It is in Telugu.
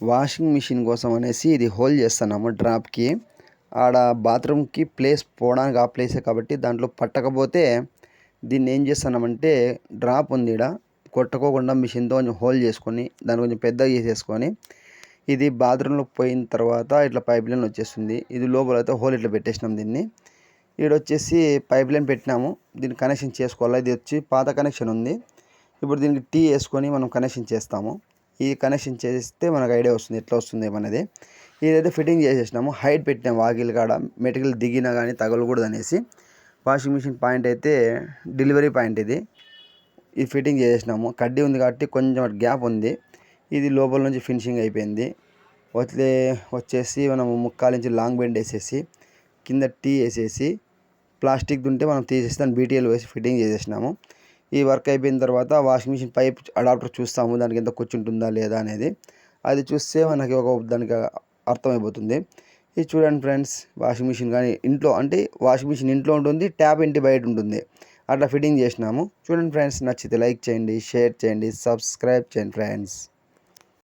వాషింగ్ మిషన్ కోసం అనేసి ఇది హోల్ చేస్తున్నాము డ్రాప్కి. ఆడ బాత్రూమ్కి ప్లేస్ పోవడానికి ఆ ప్లేసే కాబట్టి దాంట్లో పట్టకపోతే దీన్ని ఏం చేస్తున్నామంటే డ్రాప్ ఉంది ఈడ కొట్టుకోకుండా మిషన్తో కొంచెం హోల్ చేసుకొని దాన్ని కొంచెం పెద్దగా చేసేసుకొని ఇది బాత్రూంలో పోయిన తర్వాత ఇట్లా పైప్ లైన్ వచ్చేస్తుంది. ఇది లోపల అయితే హోల్ ఇట్లా పెట్టేసినాం. దీన్ని ఈడొచ్చేసి పైప్ లైన్ పెట్టినాము. దీన్ని కనెక్షన్ చేసుకోవాలి. ఇది వచ్చి పాత కనెక్షన్ ఉంది. ఇప్పుడు దీనికి టీ వేసుకొని మనం కనెక్షన్ చేస్తాము. ఈ కనెక్షన్ చేస్తే మనకు ఐడియా వస్తుంది ఎట్లా వస్తుంది ఏమనేది. ఇదైతే ఫిట్టింగ్ చేసేసినాము. హైట్ పెట్టినాము వాకిలి కాడ మెటీరియల్ దిగినా కానీ తగలకూడదు అనేసి. వాషింగ్ మిషన్ పాయింట్ అయితే డెలివరీ పాయింట్ ఇది ఫిట్టింగ్ చేసేసినాము. కడ్డీ ఉంది కాబట్టి కొంచెం గ్యాప్ ఉంది. ఇది లోపల నుంచి ఫినిషింగ్ అయిపోయింది. వచ్చేసి మనం 3/4 ఇంచు లాంగ్ బెండ్ వేసేసి కింద టీ వేసేసి ప్లాస్టిక్ ఉంటే మనం తీసేసి దాన్ని బీటీఎల్ వేసి ఫిట్టింగ్ చేసేసినాము. ఈ వర్క్ అయిపోయిన తర్వాత వాషింగ్ మిషన్ పైప్ అడాప్టర్ చూస్తాము దానికి ఎంత కూర్చుంటుందా లేదా అనేది. అది చూస్తే మనకి దానికి అర్థమైపోతుంది. ఇది చూడండి ఫ్రెండ్స్, వాషింగ్ మిషన్ కానీ ఇంట్లో అంటే వాషింగ్ మిషన్ ఇంట్లో ఉంటుంది, ట్యాప్ ఇంటి బయట ఉంటుంది. అట్లా ఫిట్టింగ్ చేసినాము. చూడండి ఫ్రెండ్స్, నచ్చితే లైక్ చేయండి, షేర్ చేయండి, సబ్స్క్రైబ్ చేయండి ఫ్రెండ్స్.